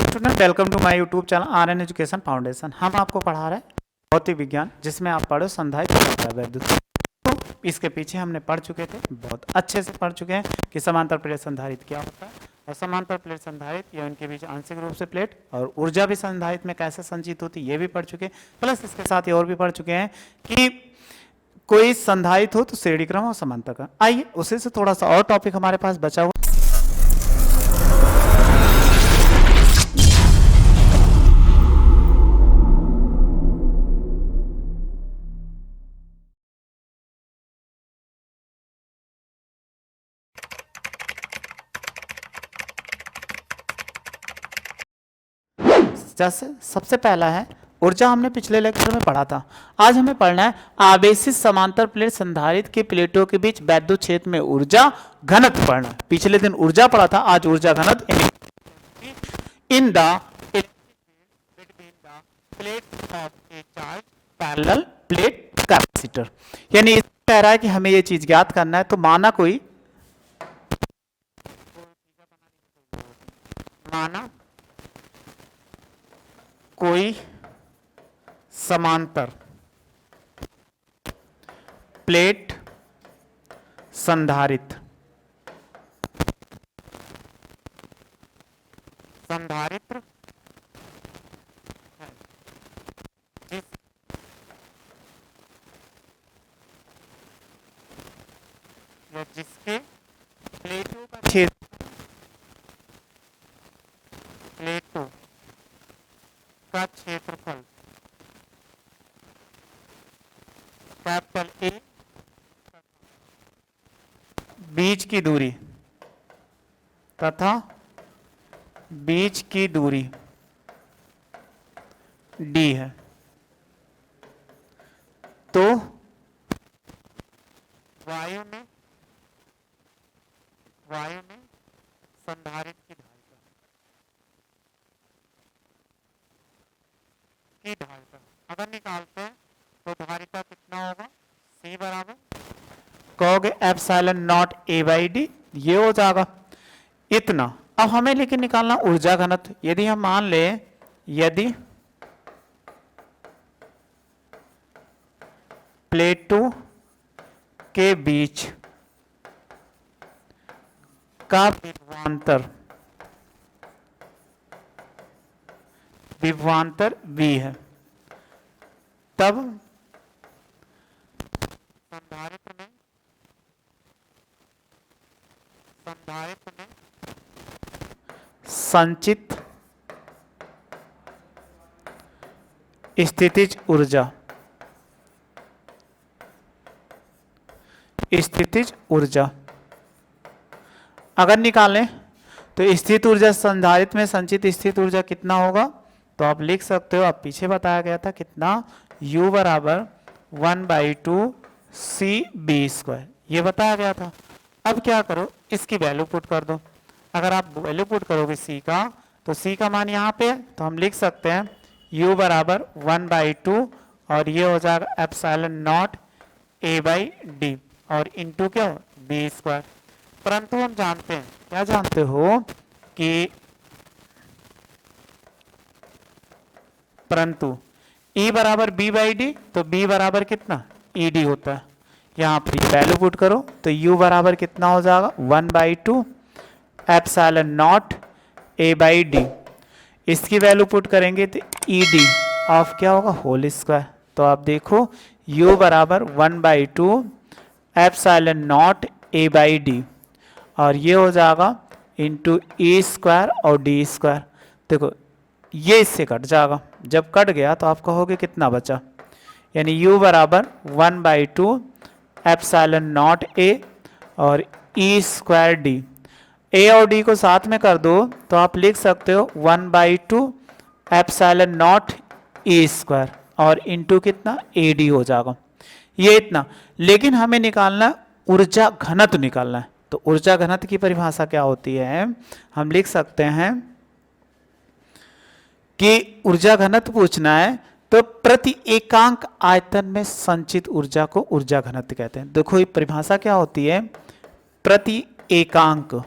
Student, welcome to my YouTube channel RN education foundation. हम आपको पढ़ा रहे हैं भौतिक विज्ञान, जिसमें आप पढ़ो संधारित्र वैद्युत। तो इसके पीछे हमने पढ़ चुके थे, बहुत अच्छे से पढ़ चुके हैं कि समांतर प्लेट संधारित्र क्या होता है और समांतर प्लेट संधारित्र या उनके बीच आंशिक रूप से प्लेट और ऊर्जा भी संधारित्र में कैसे संचित होती है ये भी पढ़ चुके हैं। प्लस इसके साथ ये और भी पढ़ चुके हैं कि कोई संधारित्र हो तो श्रेणी क्रम और समांतर क्रम। आइए उसी से थोड़ा सा और टॉपिक हमारे पास बचा हुआ। जैसे सबसे पहला है ऊर्जा, हमने पिछले लेक्चर में पढ़ा था। आज हमें पढ़ना है आवेशित समांतर प्लेट संधारित्र की प्लेटों के बीच वैद्युत क्षेत्र में ऊर्जा घनत्व पढ़ना है। पिछले दिन ऊर्जा पढ़ा था, आज ऊर्जा घनत्व in the plate of A charge parallel plate capacitor. यानी इस कह रहा है कि हमें ये चीज ज्ञात करना है। तो माना कोई समांतर प्लेट संधारित्र जिसके प्लेटों का क्षेत्रफल कैपिटल ए, बीच की दूरी तथा बीच की दूरी डी है, तो वायु में संधारित्र की धारिता अगर निकालते हैं तो धारिता कितना होगा, C बराबर कहोगे epsilon not a by D, ये हो जाएगा इतना। अब हमें लेकिन निकालना ऊर्जा घनत्व। यदि हम मान ले यदि प्लेटों के बीच का विभवांतर V है, तब संधारित्र में संचित स्थितिज ऊर्जा अगर निकालें तो स्थित ऊर्जा संधारित्र में संचित स्थित ऊर्जा कितना होगा, तो आप लिख सकते हो, आप पीछे बताया गया था कितना, U बराबर 1/2 CB², ये बताया गया था। अब क्या करो, इसकी वैल्यू पुट कर दो। अगर आप वैल्यू पुट करोगे C का, तो C का मान यहाँ पे, तो हम लिख सकते हैं U बराबर 1/2 और ये हो जाएगा epsilon not A by D और इंटू क्या B²। परंतु हम जानते हैं, क्या जानते हो कि परंतु E बराबर B बाई डी, तो B बराबर कितना ED होता है। यहाँ पर वैल्यू पुट करो तो U बराबर कितना हो जाएगा 1/2 epsilon not A by D. इसकी वैल्यू पुट करेंगे तो ED ऑफ क्या होगा होल स्क्वायर। तो आप देखो U बराबर 1/2 epsilon not A by D और ये हो जाएगा इंटू E² और D²। देखो ये इससे कट जाएगा, जब कट गया तो आप कहोगे कितना बचा, यानी U बराबर 1/2 एप्सिलॉन नॉट A और E² D। A और D को साथ में कर दो तो आप लिख सकते हो 1/2 एप्सिलॉन नॉट E² और इंटू कितना AD हो जाएगा, ये इतना। लेकिन हमें निकालना ऊर्जा घनत्व निकालना है। तो ऊर्जा घनत्व की परिभाषा क्या होती है, हम लिख सकते हैं कि ऊर्जा घनत्व पूछना है तो प्रति एकांक आयतन में संचित ऊर्जा को ऊर्जा घनत्व कहते हैं। देखो ये परिभाषा क्या होती है, प्रति एकांक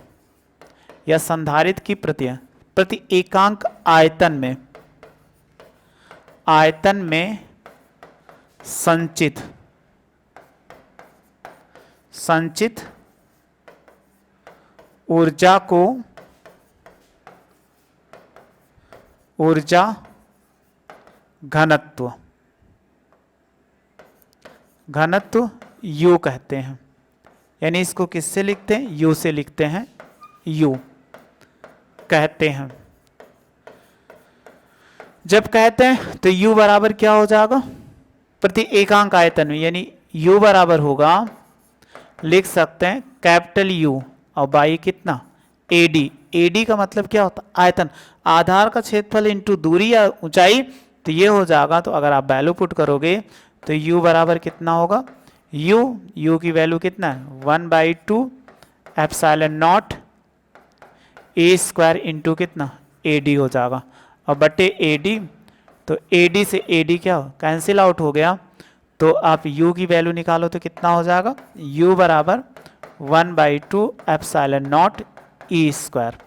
या संधारित्र की प्रति एकांक आयतन में संचित ऊर्जा को ऊर्जा घनत्व U कहते हैं। यानी इसको किससे लिखते हैं? U से लिखते हैं, U कहते हैं। जब कहते हैं तो U बराबर क्या हो जाएगा? प्रति एकांक आयतन में, यानी U बराबर होगा, लिख सकते हैं कैपिटल U और बाई कितना? AD। AD का मतलब क्या होता है? आयतन। आधार का क्षेत्रफल इंटू दूरी या ऊंचाई, तो ये हो जाएगा। तो अगर आप वैल्यू पुट करोगे तो U बराबर कितना होगा? U की वैल्यू कितना है? 1/2 epsilon not A square into कितना? AD हो जाएगा। और बटे AD, तो AD से AD क्या हो? कैंसिल आउट हो गया। तो आप U की वैल्यू निकालो तो कितना हो जाएगा? U बराबर 1/2 एप्सिलॉन नॉट E स्क्वायर।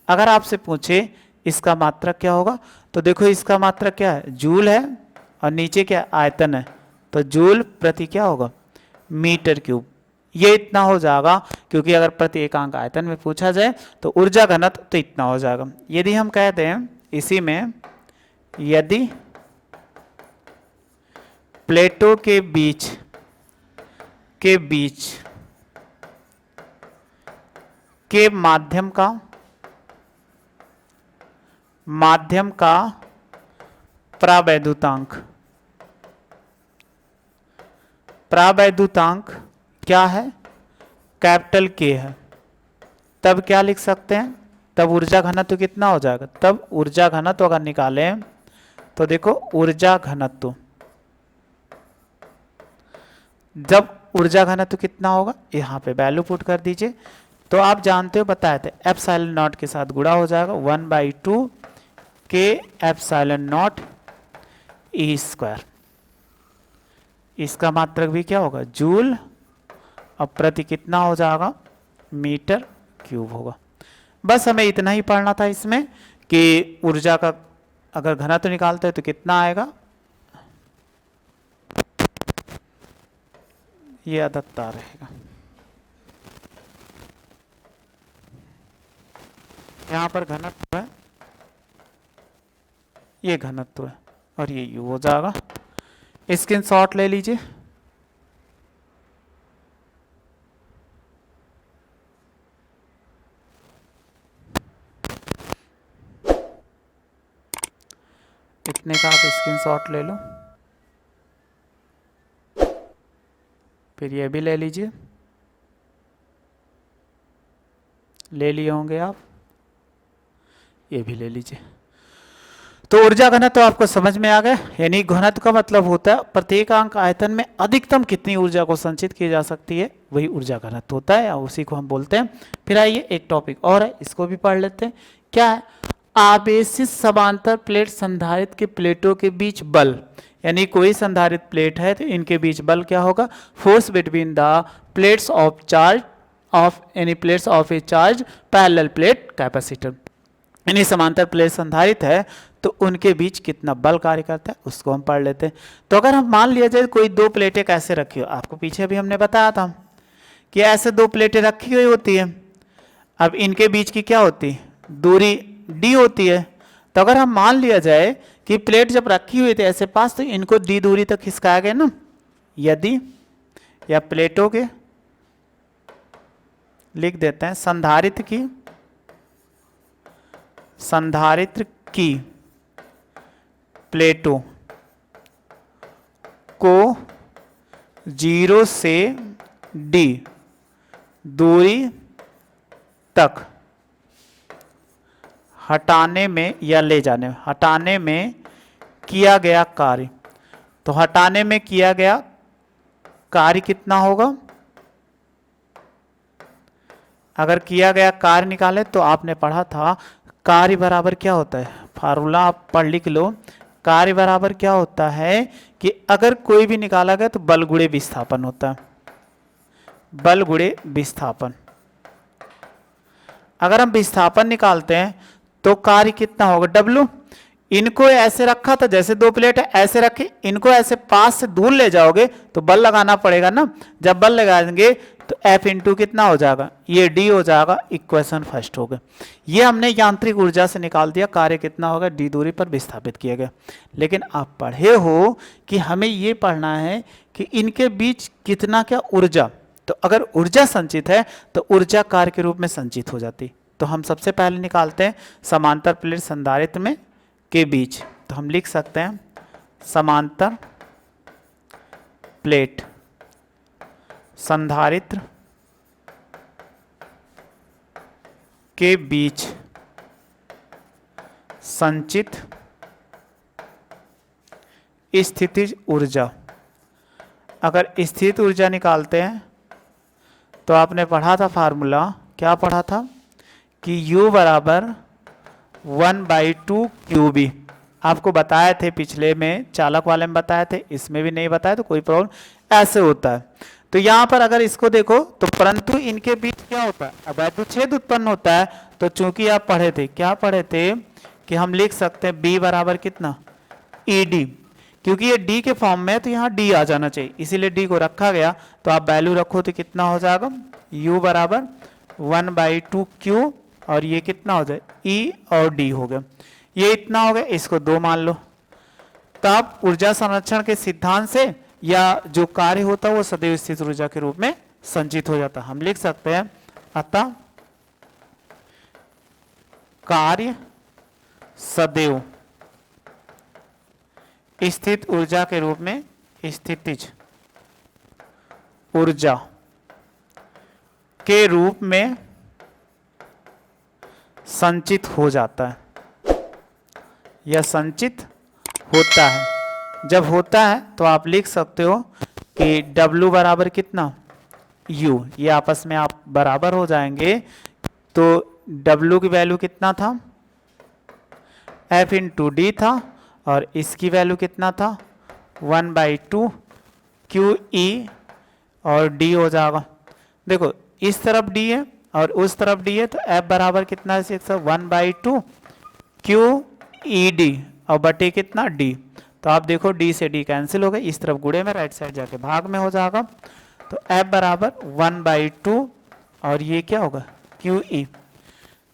अगर आपसे पूछे इसका मात्रक क्या होगा, तो देखो इसका मात्रक क्या है? जूल है, और नीचे क्या? आयतन है। तो जूल प्रति क्या होगा? Metre cube. ये इतना हो जाएगा, क्योंकि अगर प्रति एकांक आयतन में पूछा जाए तो ऊर्जा घनत्व तो इतना हो जाएगा। यदि हम कहते हैं इसी में, यदि प्लेटों के बीच के माध्यम का प्रावैद्युतांक क्या है? कैपिटल K है। तब क्या लिख सकते हैं? तब ऊर्जा घनत्व कितना हो जाएगा? तब ऊर्जा घनत्व अगर निकालें तो देखो ऊर्जा घनत्व, जब ऊर्जा घनत्व कितना होगा, यहाँ पे वैल्यू पुट कर दीजिए। तो आप जानते हो, बताए थे, एप्सिलॉन नॉट के साथ गुणा हो जाएगा, 1/2 K epsilon not E square. इसका मात्रक भी क्या होगा? जूल। और प्रति कितना हो जाएगा? मीटर क्यूब होगा। बस हमें इतना ही पढ़ना था इसमें कि ऊर्जा का अगर घनत्व निकालते हैं तो कितना आएगा। ये अदत्ता रहेगा। यहाँ पर घनत्व है, ये घनत्व है, और ये U हो जाएगा। स्क्रीनशॉट ले लीजिए। इतने का आप स्क्रीनशॉट ले लो, फिर ये भी ले लीजिए। ले लिए होंगे आप, ये भी ले लीजिए। तो ऊर्जा घनत्व तो आपको समझ में आ गया। यानी घनत्व का मतलब होता है प्रत्येक अंक आयतन में अधिकतम कितनी ऊर्जा को संचित की जा सकती है, वही ऊर्जा घनत्व होता है, या उसी को हम बोलते हैं। फिर आइए एक टॉपिक और है, इसको भी पढ़ लेते हैं। क्या है? आवेशित समांतर प्लेट संधारित्र के प्लेटों के बीच बल। यानी कोई संधारित्र प्लेट है तो इनके बीच बल क्या होगा? Force between the plates of charge of any plates of A charge parallel plate capacitor. यानी समांतर प्लेट संधारित्र है तो उनके बीच कितना बल कार्य करता है उसको हम पढ़ लेते हैं। तो अगर हम मान लिया जाए कोई दो प्लेटें कैसे रखी हो, आपको पीछे भी हमने बताया था कि ऐसे दो प्लेटें रखी हुई होती है। अब इनके बीच की क्या होती है? दूरी d होती है। तो अगर हम मान लिया जाए कि प्लेट जब रखी हुई थी ऐसे पास, तो इनको d दूरी तक खिसकाया गया ना। यदि या प्लेटों के, लिख देते हैं, संधारित्र की प्लेटों को 0 से d दूरी तक हटाने में या ले जाने में, हटाने में किया गया कार्य। तो हटाने में किया गया कार्य कितना होगा? अगर किया गया कार्य निकाले तो आपने पढ़ा था कार्य बराबर क्या होता है, फार्मूला आप पढ़ लिख लो। कार्य बराबर क्या होता है कि अगर कोई भी निकाला गया तो बल गुणे विस्थापन होता है, बल गुणे विस्थापन। अगर हम विस्थापन निकालते हैं तो कार्य कितना होगा W। इनको ऐसे रखा था, जैसे दो प्लेट है ऐसे रखे, इनको ऐसे पास से दूर ले जाओगे तो बल लगाना पड़ेगा ना। जब बल लगाएंगे तो F इंटू कितना हो जाएगा, ये D हो जाएगा। इक्वेशन फर्स्ट हो गया। ये हमने यांत्रिक ऊर्जा से निकाल दिया, कार्य कितना होगा D दूरी पर विस्थापित किया गया। लेकिन आप पढ़े हो कि हमें ये पढ़ना है कि इनके बीच कितना क्या ऊर्जा, तो अगर ऊर्जा संचित है तो ऊर्जा कार्य के रूप में संचित हो जाती। तो हम सबसे पहले निकालते हैं समांतर प्लेट संधारित्र में के बीच, तो हम लिख सकते हैं समांतर प्लेट संधारित्र के बीच संचित स्थितिज ऊर्जा। अगर स्थित ऊर्जा निकालते हैं तो आपने पढ़ा था फार्मूला, क्या पढ़ा था कि U बराबर 1/2 QB। आपको बताए थे पिछले में, चालक वाले में बताए थे, इसमें भी नहीं बताया तो कोई प्रॉब्लम, ऐसे होता है। तो यहाँ पर अगर इसको देखो तो परंतु इनके बीच क्या होता है, अवैधुच्छेद उत्पन्न होता है। तो चूंकि आप पढ़े थे, क्या पढ़े थे कि हम लिख सकते हैं B बराबर कितना ED, क्योंकि ये D के फॉर्म में है तो यहाँ D आ जाना चाहिए, इसीलिए D को रखा गया। तो आप वैल्यू रखो तो कितना हो जाएगा, U बराबर 1/2 Q और ये कितना हो जाए E और D हो गया। ये इतना हो गया, इसको 2 मान लो। तब ऊर्जा संरक्षण के सिद्धांत से या जो कार्य होता है वो सदैव स्थित ऊर्जा के रूप में संचित हो जाता है। हम लिख सकते हैं अतः कार्य सदैव स्थित ऊर्जा के रूप में स्थितिज ऊर्जा के रूप में संचित हो जाता है या संचित होता है। जब होता है तो आप लिख सकते हो कि W बराबर कितना U, ये आपस में आप बराबर हो जाएंगे। तो W की वैल्यू कितना था, F इंटू D था, और इसकी वैल्यू कितना था 1/2 QE और D हो जाएगा। देखो इस तरफ D है और उस तरफ D है, तो F बराबर कितना है 1/2 QED और बटे कितना D। तो आप देखो D से D कैंसिल हो गए, इस तरफ गुणे में, राइट साइड जाके भाग में हो जाएगा। तो F बराबर 1/2 और ये क्या होगा QE।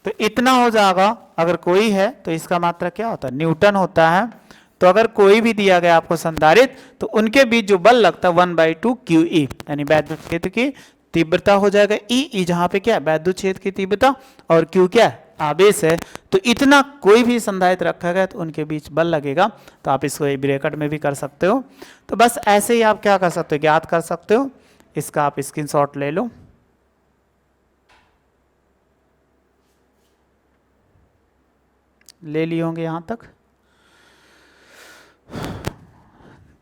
तो इतना हो जाएगा। अगर कोई है तो इसका मात्रा क्या होता है, न्यूटन होता है। तो अगर कोई भी दिया गया आपको संधारित्र तो उनके बीच जो बल लगता है 1/2 QE, यानी वैद्युत क्षेत्र की तीव्रता हो जाएगा E जहां पे क्या है वैद्युत क्षेत्र की तीव्रता, और Q क्या है आवेश है। तो इतना कोई भी संधारित्र रखा गया तो उनके बीच बल लगेगा। तो आप इसको ब्रैकेट में भी कर सकते हो। तो बस ऐसे ही आप क्या कर सकते हो, ज्ञात कर सकते हो। इसका आप स्क्रीनशॉट ले लो। ले लिए होंगे यहाँ तक,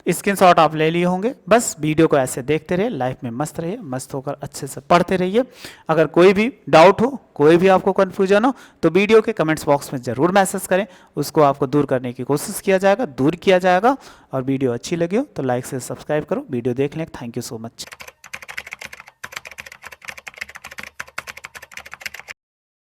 स्क्रीनशॉट आप ले लिए होंगे। बस वीडियो को ऐसे देखते रहिए, लाइफ में मस्त रहिए, मस्त होकर अच्छे से पढ़ते रहिए। अगर कोई भी डाउट हो, कोई भी आपको कन्फ्यूजन हो तो वीडियो के कमेंट्स बॉक्स में ज़रूर मैसेज करें, उसको आपको दूर करने की कोशिश किया जाएगा, दूर किया जाएगा। और वीडियो अच्छी लगी हो तो लाइक से सब्सक्राइब करो। वीडियो देखने थैंक यू सो मच।